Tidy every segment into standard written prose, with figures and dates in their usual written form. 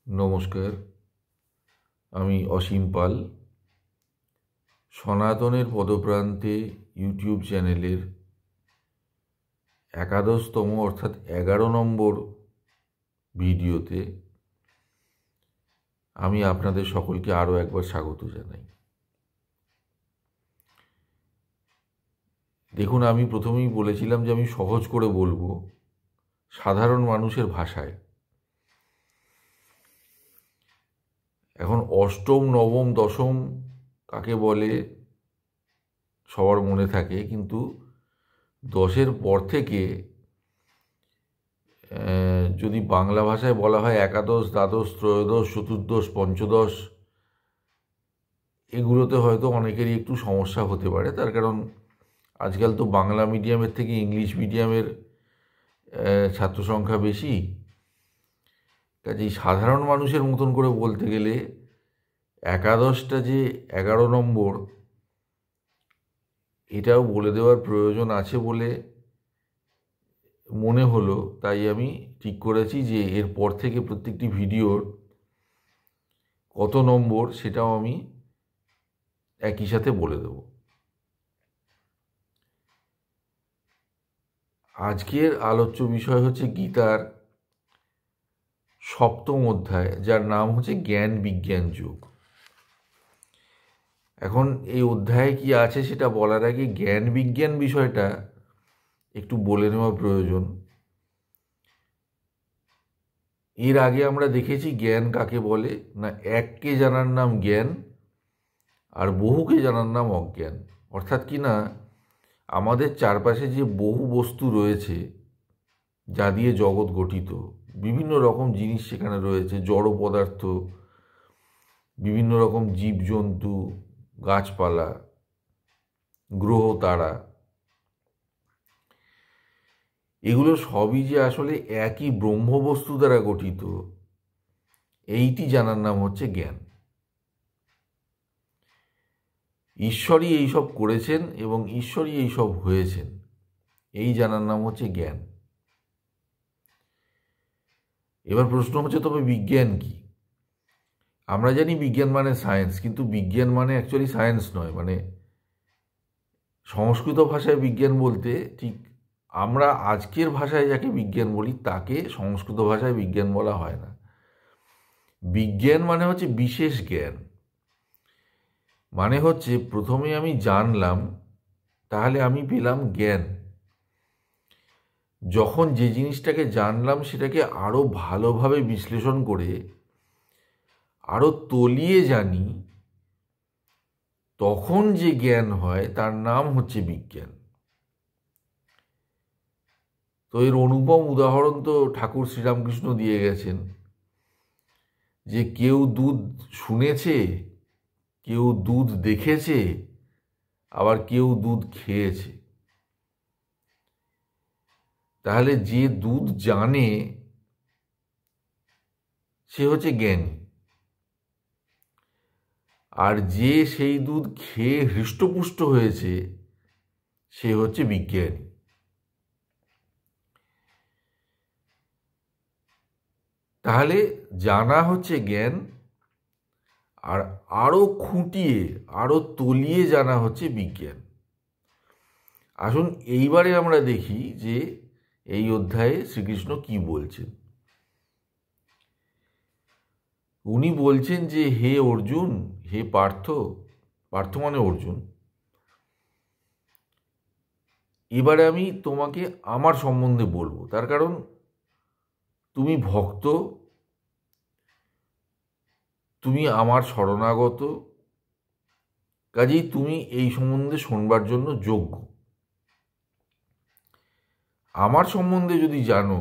নমস্কার, আমি অসীম পাল। সনাতনের পদপ্রান্তে ইউটিউব চ্যানেলের 11তম অর্থাৎ 11 নম্বর ভিডিওতে আমি আপনাদের সকলকে আরও একবার স্বাগত জানাই। দেখুন, আমি প্রথমেই বলেছিলাম যে আমি সহজ করে বলবো, সাধারণ মানুষের ভাষায়। এখন অষ্টম, নবম, দশম কাকে বলে সবার মনে থাকে, কিন্তু 10-এর পর থেকে যদি বাংলা ভাষায় বলা হয় একাদশ, দ্বাদশ, ত্রয়োদশ, চতুর্দশ, পঞ্চদশ, এগুলোতে হয়তো অনেকেরই একটু সমস্যা হতে পারে। তার কারণ আজকাল তো বাংলা মিডিয়ামের থেকে ইংলিশ মিডিয়ামের ছাত্র সংখ্যা বেশি। কাজেই সাধারণ মানুষের মতন করে বলতে গেলে একাদশটা যে 11 নম্বর, এটাও বলে দেওয়ার প্রয়োজন আছে বলে মনে হলো। তাই আমি ঠিক করেছি যে এরপর থেকে প্রত্যেকটি ভিডিওর কত নম্বর সেটাও আমি একই সাথে বলে দেব। আজকের আলোচ্য বিষয় হচ্ছে গীতার 7ম অধ্যায়, যার নাম হচ্ছে জ্ঞান বিজ্ঞান যোগ। এখন এই অধ্যায়ে কি আছে সেটা বলার আগে জ্ঞান বিজ্ঞান বিষয়টা একটু বলে নেওয়া প্রয়োজন। এর আগে আমরা দেখেছি জ্ঞান কাকে বলে না, এককে জানার নাম জ্ঞান আর বহুকে জানার নাম অজ্ঞান। অর্থাৎ কি না, আমাদের চারপাশে যে বহু বস্তু রয়েছে যা দিয়ে জগৎ গঠিত, বিভিন্ন রকম জিনিস সেখানে রয়েছে, জড় পদার্থ, বিভিন্ন রকম জীবজন্তু, গাছপালা, গ্রহ তারা, এগুলো সবই যে আসলে একই ব্রহ্মবস্তু দ্বারা গঠিত, এইটি জানার নাম হচ্ছে জ্ঞান। ঈশ্বরই এইসব করেছেন এবং ঈশ্বরই এইসব হয়েছেন, এই জানার নাম হচ্ছে জ্ঞান। এবার প্রশ্ন হচ্ছে, তবে বিজ্ঞান কি? আমরা জানি বিজ্ঞান মানে সায়েন্স, কিন্তু বিজ্ঞান মানে অ্যাকচুয়ালি সায়েন্স নয়। মানে সংস্কৃত ভাষায় বিজ্ঞান বলতে ঠিক আমরা আজকের ভাষায় যাকে বিজ্ঞান বলি তাকে সংস্কৃত ভাষায় বিজ্ঞান বলা হয় না। বিজ্ঞান মানে হচ্ছে বিশেষ জ্ঞান। মানে হচ্ছে প্রথমে আমি জানলাম, তাহলে আমি পেলাম জ্ঞান। যখন যে জিনিসটাকে জানলাম সেটাকে আরও ভালোভাবে বিশ্লেষণ করে আরও তলিয়ে জানি, তখন যে জ্ঞান হয় তার নাম হচ্ছে বিজ্ঞান। তো এর অনুপম উদাহরণ তো ঠাকুর শ্রীরামকৃষ্ণ দিয়ে গেছেন, যে কেউ দুধ শুনেছে, কেউ দুধ দেখেছে, আবার কেউ দুধ খেয়েছে। তাহলে যে দুধ জানে সে হচ্ছে জ্ঞানী, আর যে সেই দুধ খেয়ে হৃষ্টপুষ্ট হয়েছে সে হচ্ছে বিজ্ঞানী। তাহলে জানা হচ্ছে জ্ঞান, আর আরো খুঁটিয়ে আরো তলিয়ে জানা হচ্ছে বিজ্ঞান। আসুন এইবারে আমরা দেখি যে এই অধ্যায়ে শ্রীকৃষ্ণ কি বলছেন। উনি বলছেন যে হে অর্জুন, হে পার্থ, পার্থ মানে অর্জুন, এবারে আমি তোমাকে আমার সম্বন্ধে বলবো। তার কারণ তুমি ভক্ত, তুমি আমার শরণাগত, কাজেই তুমি এই সম্বন্ধে শোনবার জন্য যোগ্য। আমার সম্বন্ধে যদি জানো,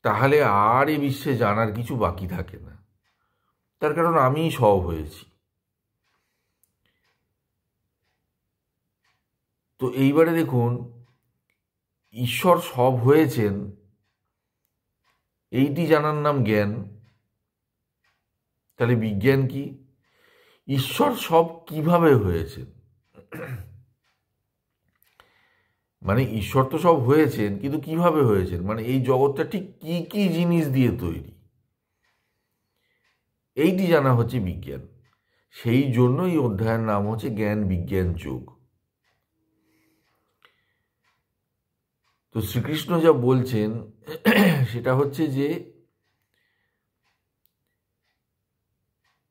তাহলে আর এ বিশ্বে জানার কিছু বাকি থাকে না। তার কারণ আমিই সব হয়েছি। তো এইবারে দেখুন, ঈশ্বর সব হয়েছেন এইটি জানার নাম জ্ঞান। তাহলে বিজ্ঞান কি? ঈশ্বর সব কিভাবে হয়েছেন, মানে ঈশ্বর তো সব হয়েছেন, কিন্তু কিভাবে হয়েছেন, মানে এই জগৎটা ঠিক কি কি জিনিস দিয়ে তৈরি, এইটি জানা হচ্ছে বিজ্ঞান। সেই জন্য এই অধ্যায়ের নাম হচ্ছে জ্ঞান বিজ্ঞান যোগ। তো শ্রীকৃষ্ণ যা বলছেন সেটা হচ্ছে যে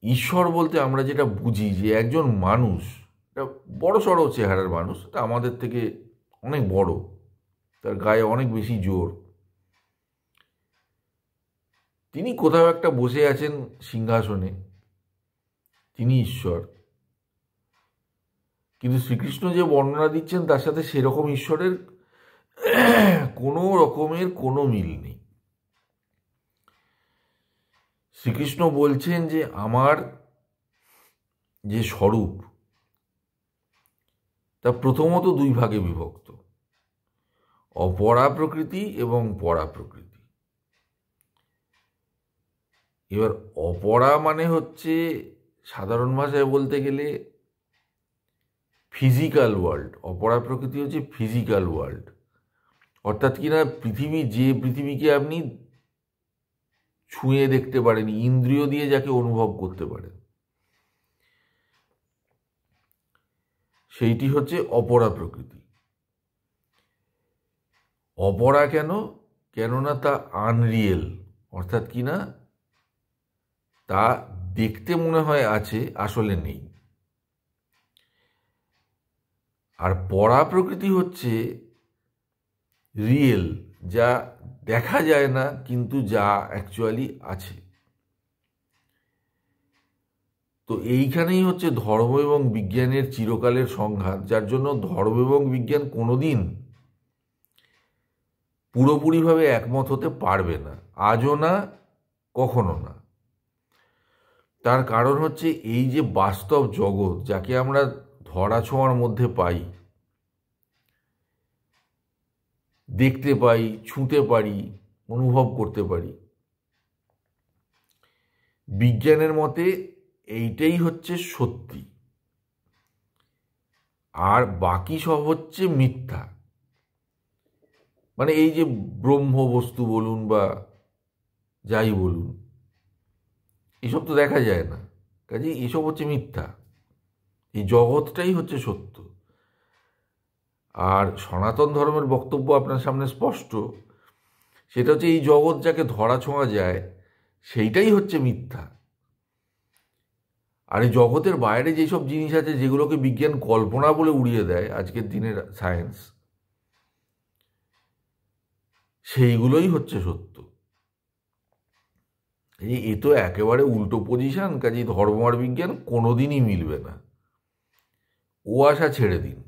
ঈশ্বর বলতে আমরা যেটা বুঝি যে একজন মানুষ, একটা বড় সড়ো চেহারার মানুষ, তা আমাদের থেকে অনেক বড়, তার গায়ে অনেক বেশি জোর, তিনি কোথাও একটা বসে আছেন সিংহাসনে, তিনি ঈশ্বর। কিন্তু শ্রীকৃষ্ণ যে বর্ণনা দিচ্ছেন তার সাথে সেরকম ঈশ্বরের কোনো রকমের কোনো মিল নেই। শ্রীকৃষ্ণ বলছেন যে আমার যে স্বরূপ তা প্রথমত দুই ভাগে বিভক্ত, অপরা প্রকৃতি এবং পরা প্রকৃতি। এবার অপরা মানে হচ্ছে সাধারণ ভাষায় বলতে গেলে ফিজিক্যাল ওয়ার্ল্ড, অপরা প্রকৃতি হচ্ছে ফিজিক্যাল ওয়ার্ল্ড, অর্থাৎ কিনা পৃথিবী, যে পৃথিবীকে আপনি ছুঁয়ে দেখতে পারেন, ইন্দ্রিয় দিয়ে যাকে অনুভব করতে পারেন, সেইটি হচ্ছে অপরা প্রকৃতি। অপরা কেন? কেননা তা আনরিয়েল, অর্থাৎ কিনা তা দেখতে মনে হয় আছে, আসলে নেই। আর পরা প্রকৃতি হচ্ছে রিয়েল, যা দেখা যায় না কিন্তু যা অ্যাকচুয়ালি আছে। তো এইখানেই হচ্ছে ধর্ম এবং বিজ্ঞানের চিরকালের সংঘাত, যার জন্য ধর্ম এবং বিজ্ঞান কোনোদিন পুরোপুরিভাবে একমত হতে পারবে না, আজও না, কখনো না। তার কারণ হচ্ছে এই যে বাস্তব জগৎ, যাকে আমরা ধরাছোঁয়ার মধ্যে পাই, দেখতে পাই, ছুঁতে পারি, অনুভব করতে পারি, বিজ্ঞানের মতে এইটাই হচ্ছে সত্যি, আর বাকি সব হচ্ছে মিথ্যা। মানে এই যে ব্রহ্ম বস্তু বলুন বা যাই বলুন, এসব তো দেখা যায় না, কাজে এসব হচ্ছে মিথ্যা, এই জগৎটাই হচ্ছে সত্য। আর সনাতন ধর্মের বক্তব্য আপনার সামনে স্পষ্ট, সেটা হচ্ছে এই জগৎ যাকে ধরা ছোঁয়া যায় সেইটাই হচ্ছে মিথ্যা। আর এই জগতের বাইরে যেসব জিনিস আছে যেগুলোকে বিজ্ঞান কল্পনা বলে উড়িয়ে দেয় আজকের দিনের সায়েন্স, সেইগুলোই হচ্ছে সত্য। এ তো একেবারে উল্টো পজিশন, কাজেই ধর্ম আর বিজ্ঞান কোনোদিনই মিলবে না, ও আশা ছেড়ে দিন।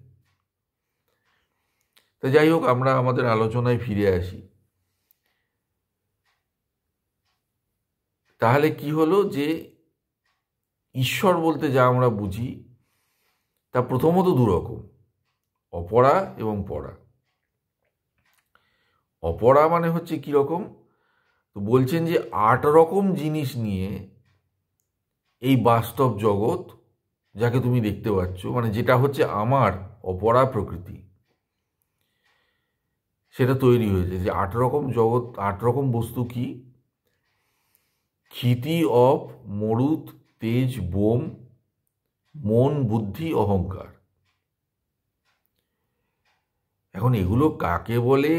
তা যাই হোক, আমরা আমাদের আলোচনায় ফিরে আসি। তাহলে কি হলো যে ঈশ্বর বলতে যা আমরা বুঝি তা প্রথমত দুরকম, অপরা এবং পরা। অপরা মানে হচ্ছে কীরকম? তো বলছেন যে 8 রকম জিনিস নিয়ে এই বাস্তব জগৎ, যাকে তুমি দেখতে পাচ্ছ, মানে যেটা হচ্ছে আমার অপরা প্রকৃতি, সেটা তৈরি হয়েছে। যে 8 রকম জগৎ, 8 রকম বস্তু কি? ক্ষিতি, অপ, মরুত, তেজ, বোম, মন, বুদ্ধি, অহংকার। এখন এগুলো কাকে বলে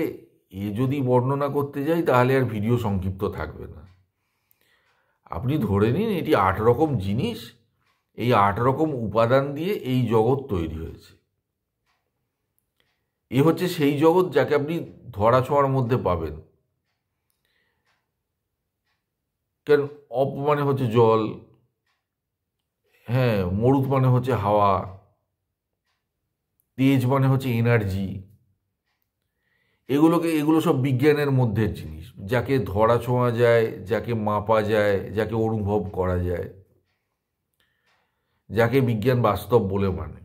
যদি বর্ণনা করতে যাই তাহলে আর ভিডিও সংক্ষিপ্ত থাকবে না। আপনি ধরে নিন এটি 8 রকম জিনিস, এই 8 রকম উপাদান দিয়ে এই জগৎ তৈরি হয়েছে। এ হচ্ছে সেই জগৎ যাকে আপনি ধরাছোঁয়ার মধ্যে পাবেন। কেন? অপ মানে হচ্ছে জল, হ্যাঁ, মরুত মানে হচ্ছে হাওয়া, তেজ মানে হচ্ছে এনার্জি। এগুলো সব বিজ্ঞানের মধ্যের জিনিস, যাকে ধরা ছোঁয়া যায়, যাকে মাপা যায়, যাকে অনুভব করা যায়, যাকে বিজ্ঞান বাস্তব বলে মানে।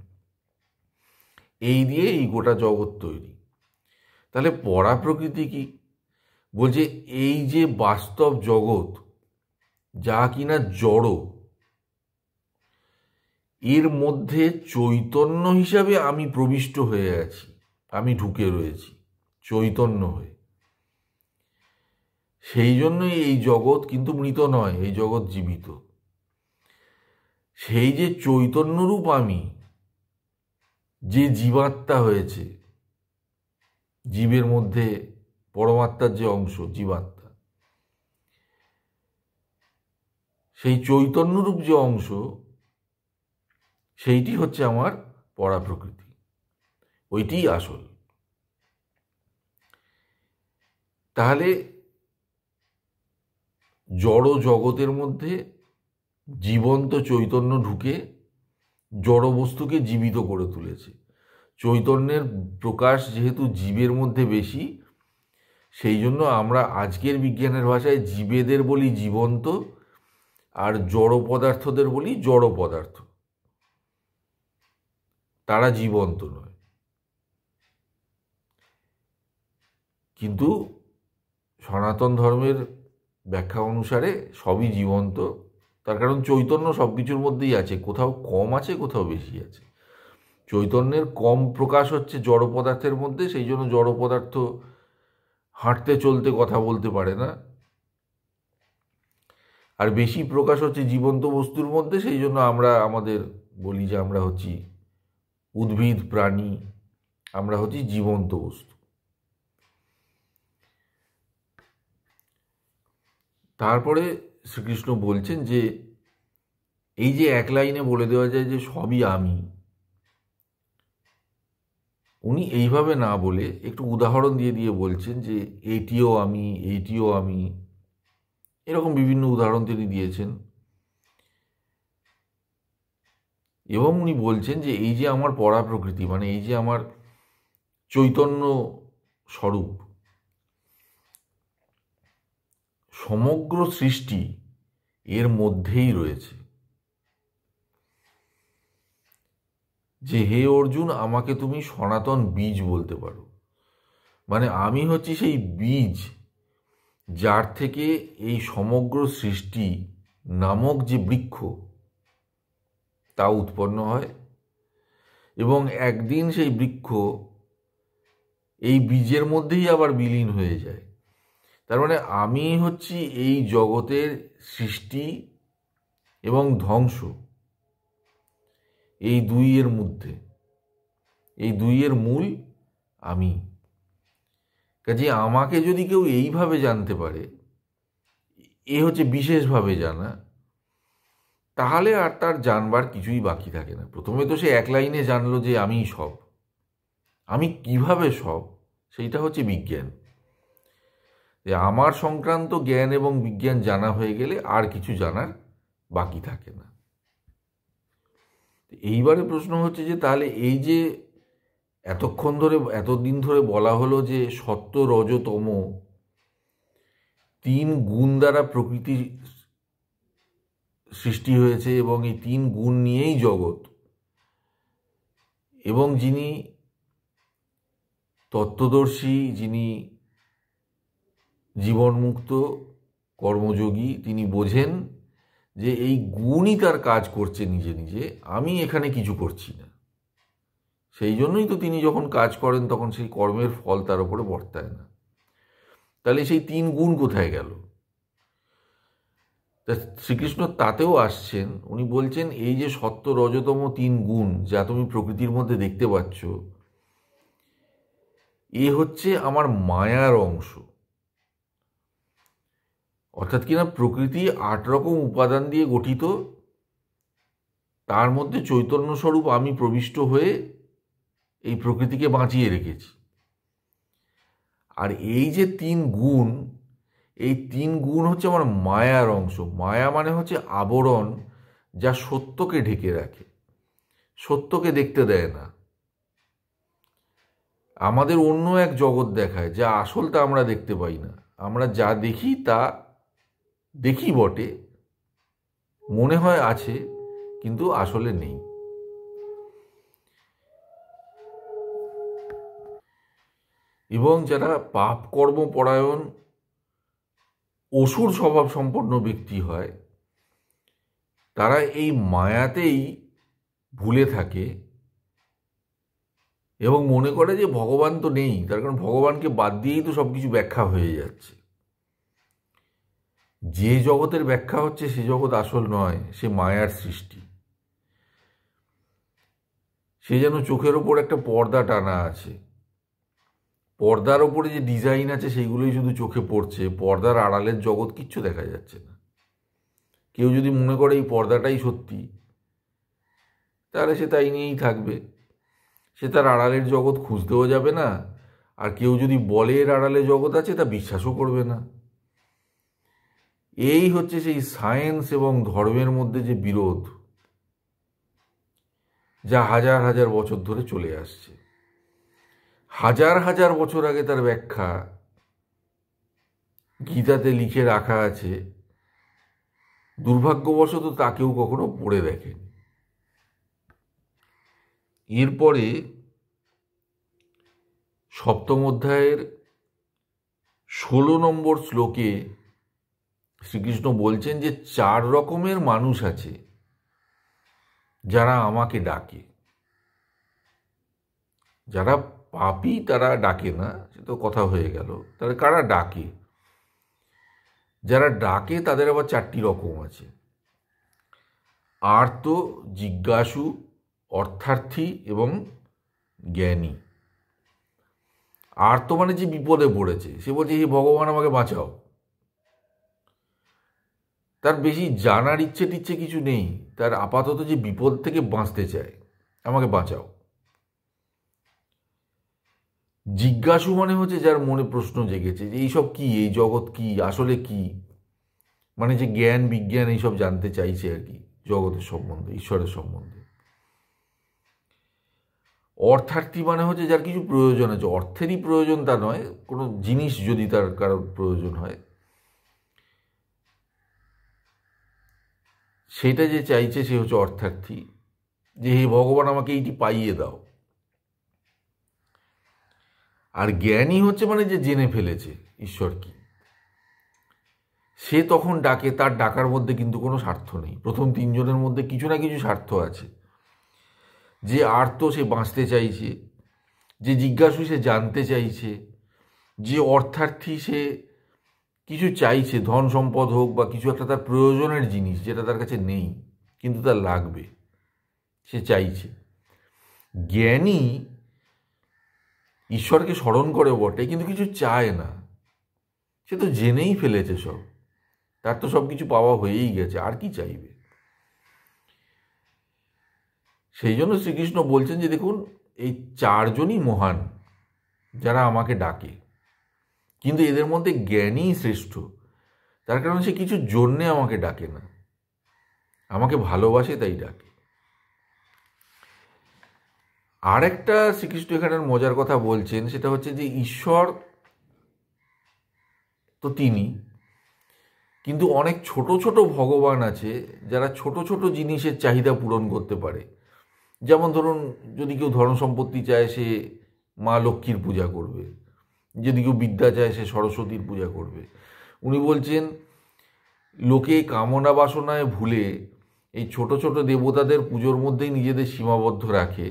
এই দিয়ে এই গোটা জগৎ তৈরি। তাহলে পরা প্রকৃতি কি? বলছে এই যে বাস্তব জগৎ, যা কিনা জড়, এর মধ্যে চৈতন্য হিসাবে আমি প্রবিষ্ট হয়ে আছি, আমি ঢুকে রয়েছি চৈতন্য হয়ে। সেই জন্যই এই জগৎ কিন্তু মৃত নয়, এই জগৎ জীবিত। সেই যে চৈতন্যরূপ আমি, যে জীবাত্মা হয়েছে, জীবের মধ্যে পরমাত্মার যে অংশ জীবাত্মা, সেই চৈতন্যরূপ যে অংশ, সেইটি হচ্ছে আমার পরা প্রকৃতি, ওইটিই আসল। তাহলে জড় জগতের মধ্যে জীবন্ত চৈতন্য ঢুকে জড় বস্তুকে জীবিত করে তুলেছে। চৈতন্যের প্রকাশ যেহেতু জীবের মধ্যে বেশি, সেই জন্য আমরা আজকের বিজ্ঞানের ভাষায় জীবেদের বলি জীবন্ত, আর জড় পদার্থদের বলি জড় পদার্থ। তারা জীবন্ত নয়, কিন্তু সনাতন ধর্মের ব্যাখ্যা অনুসারে সবই জীবন্ত। তার কারণ চৈতন্য সব কিছুর মধ্যেই আছে, কোথাও কম আছে কোথাও বেশি আছে। চৈতন্যের কম প্রকাশ হচ্ছে জড় পদার্থের মধ্যে, সেই জন্য জড় পদার্থ হাঁটতে চলতে কথা বলতে পারে না, আর বেশি প্রকাশ হচ্ছে জীবন্ত বস্তুর মধ্যে, সেই জন্য আমরা আমাদের বলি যে আমরা হচ্ছি উদ্ভিদ প্রাণী, আমরা হচ্ছি জীবন্ত বস্তু। তারপরে শ্রীকৃষ্ণ বলছেন যে এই যে এক লাইনে বলে দেওয়া যায় যে সবই আমি, উনি এইভাবে না বলে একটু উদাহরণ দিয়ে দিয়ে বলছেন যে এইটিও আমি, এইটিও আমি, এরকম বিভিন্ন উদাহরণ তিনি দিয়েছেন। এবং উনি বলছেন যে এই যে আমার পরা প্রকৃতি, মানে এই যে আমার চৈতন্য স্বরূপ, সমগ্র সৃষ্টি এর মধ্যেই রয়েছে। যে হে অর্জুন, আমাকে তুমি সনাতন বীজ বলতে পারো, মানে আমি হচ্ছি সেই বীজ যার থেকে এই সমগ্র সৃষ্টি নামক যে বৃক্ষ তা উৎপন্ন হয়, এবং একদিন সেই বৃক্ষ এই বীজের মধ্যেই আবার বিলীন হয়ে যায়। তার মানে আমি হচ্ছি এই জগতের সৃষ্টি এবং ধ্বংস, এই দুইয়ের মধ্যে, এই দুইয়ের মূল আমি। কাজে আমাকে যদি কেউ এইভাবে জানতে পারে, এ হচ্ছে বিশেষভাবে জানা, তাহলে আর তার জানবার কিছুই বাকি থাকে না। প্রথমে তো সে এক লাইনে জানলো যে আমিই সব, আমি কিভাবে সব, সেইটা হচ্ছে বিজ্ঞান। যে আমার সংক্রান্ত জ্ঞান এবং বিজ্ঞান জানা হয়ে গেলে আর কিছু জানার বাকি থাকে না। এইবারে প্রশ্ন হচ্ছে যে তাহলে এই যে এতক্ষণ ধরে, এতদিন ধরে বলা হলো যে সত্য রজ তম তিন গুণ দ্বারা প্রকৃতি সৃষ্টি হয়েছে, এবং এই তিন গুণ নিয়েই জগৎ, এবং যিনি তত্ত্বদর্শী, যিনি জীবনমুক্ত কর্মযোগী, তিনি বোঝেন যে এই গুণই তার কাজ করছে নিজে নিজে, আমি এখানে কিছু করছি না। সেই জন্যই তো তিনি যখন কাজ করেন তখন সেই কর্মের ফল তার উপরে বর্তায় না। তাহলে সেই তিন গুণ কোথায় গেল? তা শ্রীকৃষ্ণ তাতেও আসছেন। উনি বলছেন এই যে সত্য রজতম তিন গুণ যা তুমি প্রকৃতির মধ্যে দেখতে পাচ্ছ, এ হচ্ছে আমার মায়ার অংশ। অর্থাৎ কিনা প্রকৃতি 8 রকম উপাদান দিয়ে গঠিত, তার মধ্যে চৈতন্য স্বরূপ আমি প্রবিষ্ট হয়ে এই প্রকৃতিকে বাঁচিয়ে রেখেছি। আর এই যে তিন গুণ, এই তিন গুণ হচ্ছে আমার মায়ার অংশ। মায়া মানে হচ্ছে আবরণ, যা সত্যকে ঢেকে রাখে, সত্যকে দেখতে দেয় না, আমাদের অন্য এক জগৎ দেখায়, যা আসলটা আমরা দেখতে পাই না। আমরা যা দেখি তা দেখি বটে, মনে হয় আছে, কিন্তু আসলে নেই। এবং যারা পাপ কর্ম পরায়ণ অসুর স্বভাব সম্পন্ন ব্যক্তি হয়, তারা এই মায়াতেই ভুলে থাকে এবং মনে করে যে ভগবান তো নেই, তার কারণ ভগবানকে বাদ দিয়েই তো সব কিছু ব্যাখ্যা হয়ে যাচ্ছে। যে জগতের ব্যাখ্যা হচ্ছে সে জগৎ আসল নয়, সে মায়ার সৃষ্টি। সে যেন চোখের ওপর একটা পর্দা টানা আছে, পর্দার ওপরে যে ডিজাইন আছে সেইগুলোই শুধু চোখে পড়ছে, পর্দার আড়ালের জগৎ কিচ্ছু দেখা যাচ্ছে না। কেউ যদি মনে করে এই পর্দাটাই সত্যি, তাহলে সে তাই নিয়েই থাকবে, সে তার আড়ালের জগৎ খুঁজতেও যাবে না, আর কেউ যদি বলে এর আড়ালে জগৎ আছে তা বিশ্বাসও করবে না। এই হচ্ছে সেই সায়েন্স এবং ধর্মের মধ্যে যে বিরোধ, যা হাজার হাজার বছর ধরে চলে আসছে। হাজার হাজার বছর আগে তার ব্যাখ্যা গীতাতে লিখে রাখা আছে, দুর্ভাগ্যবশত তাকেও কখনো পড়ে দেখেনি। এরপরে সপ্তম অধ্যায়ের 16 নম্বর শ্লোকে শ্রীকৃষ্ণ বলছেন যে 4 রকমের মানুষ আছে যারা আমাকে ডাকে। যারা পাপী তারা ডাকে না, সে তো কথা হয়ে গেল। তাহলে কারা ডাকে? যারা ডাকে তাদের আবার 4টি রকম আছে: আর্ত, জিজ্ঞাসু, অর্থার্থী এবং জ্ঞানী। আর্ত মানে যে বিপদে পড়েছে, সে বলছে হে ভগবান আমাকে বাঁচাও। তার বেশি জানার ইচ্ছে টিচ্ছে কিছু নেই, তার আপাতত যে বিপদ থেকে বাঁচতে চায়, আমাকে বাঁচাও। জিজ্ঞাসু মানে হচ্ছে যার মনে প্রশ্ন জেগেছে যে এইসব কি, এই জগৎ কি, আসলে কি, মানে যে জ্ঞান বিজ্ঞান এইসব জানতে চাইছে আর কি, জগতের সম্বন্ধে, ঈশ্বরের সম্বন্ধে। অর্থার্থী মানে হচ্ছে যার কিছু প্রয়োজন আছে, অর্থেরই প্রয়োজন তা নয়, কোনো জিনিস যদি তার কারোর প্রয়োজন হয় সেটা যে চাইছে সে হচ্ছে অর্থার্থী, যে হে ভগবান আমাকে এইটি পাইয়ে দাও। আর জ্ঞানী হচ্ছে মানে যে জেনে ফেলেছে ঈশ্বর কি, সে তখন ডাকে। তার ডাকার মধ্যে কিন্তু কোনো স্বার্থ নেই। প্রথম 3 জনের মধ্যে কিছু না কিছু স্বার্থ আছে। যে আর্ত সে বাঁচতে চাইছে, যে জিজ্ঞাসু সে জানতে চাইছে, যে অর্থার্থী সে কিছু চাইছে, ধন সম্পদ হোক বা কিছু একটা তার প্রয়োজনের জিনিস যেটা তার কাছে নেই কিন্তু তার লাগবে, সে চাইছে। জ্ঞানী ঈশ্বরকে স্মরণ করে বটে কিন্তু কিছু চায় না, সে তো জেনেই ফেলেছে সব, তার তো সব কিছু পাওয়া হয়েই গেছে, আর কি চাইবে। সেই জন্য শ্রীকৃষ্ণ বলছেন যে দেখুন, এই 4 জনই মহান যারা আমাকে ডাকে, কিন্তু এদের মধ্যে জ্ঞানীই শ্রেষ্ঠ। তার কারণ সে কিছু জন্যে আমাকে ডাকে না, আমাকে ভালোবাসে তাই ডাকে। আর একটা শ্রীকৃষ্ণ এখানের মজার কথা বলছেন, সেটা হচ্ছে যে ঈশ্বর তো তিনি, কিন্তু অনেক ছোট ছোট ভগবান আছে যারা ছোট ছোট জিনিসের চাহিদা পূরণ করতে পারে। যেমন ধরুন, যদি কেউ ধন সম্পত্তি চায় সে মা লক্ষ্মীর পূজা করবে, যদি কেউ বিদ্যা চায় সে সরস্বতীর পূজা করবে। উনি বলছেন লোকে কামনা বাসনায় ভুলে এই ছোট ছোট দেবতাদের পুজোর মধ্যেই নিজেদের সীমাবদ্ধ রাখে,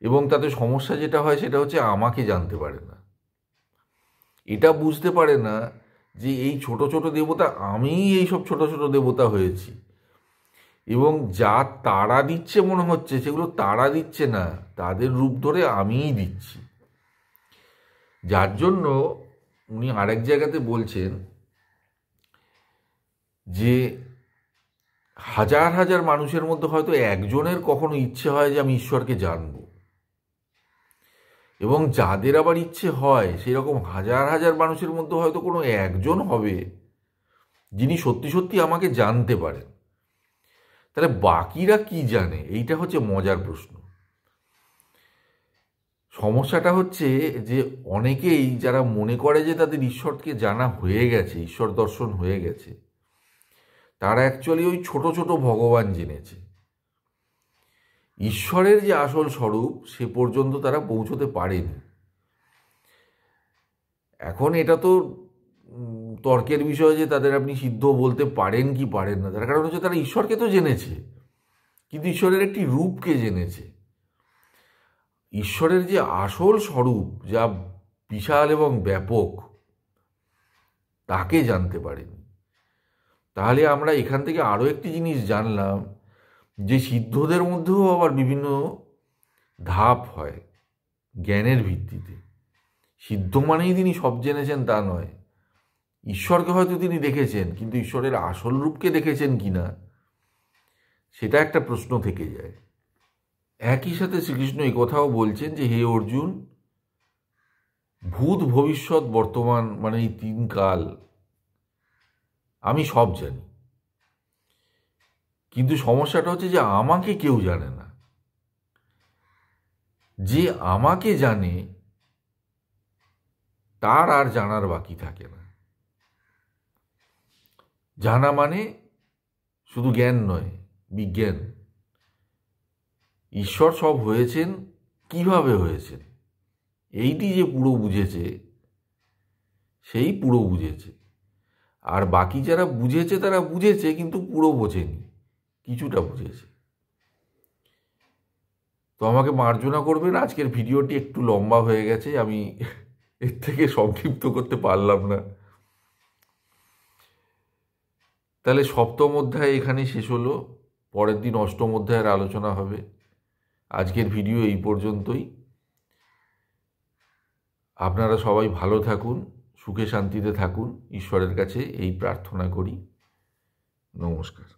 এবং তাতে সমস্যা যেটা হয় সেটা হচ্ছে আমাকে জানতে পারে না, এটা বুঝতে পারে না যে এই ছোট ছোট দেবতা, আমিই এইসব ছোট ছোট দেবতা হয়েছি, এবং যা তারা দিচ্ছে মনে হচ্ছে সেগুলো তারা দিচ্ছে না, তাদের রূপ ধরে আমিই দিচ্ছি। যার জন্য উনি আরেক জায়গাতে বলছেন যে হাজার হাজার মানুষের মধ্যে হয়তো একজনের কখনো ইচ্ছে হয় যে আমি ঈশ্বরকে জানব, এবং যাদের আবার ইচ্ছে হয় সেরকম হাজার হাজার মানুষের মধ্যে হয়তো কোনো একজন হবে যিনি সত্যি সত্যি আমাকে জানতে পারেন। তাহলে বাকিরা কি জানে? এইটা হচ্ছে মজার প্রশ্ন। সমস্যাটা হচ্ছে যে অনেকেই যারা মনে করে যে তাদের ঈশ্বরকে জানা হয়ে গেছে, ঈশ্বর দর্শন হয়ে গেছে, তারা অ্যাকচুয়ালি ওই ছোট ছোট ভগবান জেনেছে। ঈশ্বরের যে আসল স্বরূপ সে পর্যন্ত তারা পৌঁছতে পারেনি। এখন এটা তো তর্কের বিষয় যে তাদের আপনি সিদ্ধ বলতে পারেন কি পারেন না, তার কারণ হচ্ছে তারা ঈশ্বরকে তো জেনেছে, কিন্তু ঈশ্বরের একটি রূপকে জেনেছে। ঈশ্বরের যে আসল স্বরূপ, যা বিশাল এবং ব্যাপক, তাকে জানতে পারেনি। তাহলে আমরা এখান থেকে আরও একটি জিনিস জানলাম যে সিদ্ধদের মধ্যেও আবার বিভিন্ন ধাপ হয় জ্ঞানের ভিত্তিতে। সিদ্ধ মানেই তিনি সব জেনেছেন তা নয়। ঈশ্বরকে হয়তো তিনি দেখেছেন, কিন্তু ঈশ্বরের আসল রূপকে দেখেছেন কিনা সেটা একটা প্রশ্ন থেকে যায়। একই সাথে শ্রীকৃষ্ণ এই কথাও বলছেন যে, হে অর্জুন, ভূত ভবিষ্যৎ বর্তমান মানে এই 3 কাল আমি সব জানি, কিন্তু সমস্যাটা হচ্ছে যে আমাকে কেউ জানে না। যে আমাকে জানে তার আর জানার বাকি থাকে না। জানা মানে শুধু জ্ঞান নয়, বিজ্ঞান। ঈশ্বর সব হয়েছেন, কিভাবে হয়েছেন এইটি যে পুরো বুঝেছে, সেই পুরো বুঝেছে। আর বাকি যারা বুঝেছে তারা বুঝেছে, কিন্তু পুরো বোঝেনি, কিছুটা বুঝেছে। তো আমাকে মার্জনা করবেন, আজকের ভিডিওটি একটু লম্বা হয়ে গেছে, আমি এর থেকে সংক্ষিপ্ত করতে পারলাম না। তাহলে 7ম অধ্যায় এখানেই শেষ হলো। পরের দিন 8ম অধ্যায়ের আলোচনা হবে। আজকের ভিডিও এই পর্যন্তই। আপনারা সবাই ভালো থাকুন, সুখে শান্তিতে থাকুন, ঈশ্বরের কাছে এই প্রার্থনা করি। নমস্কার।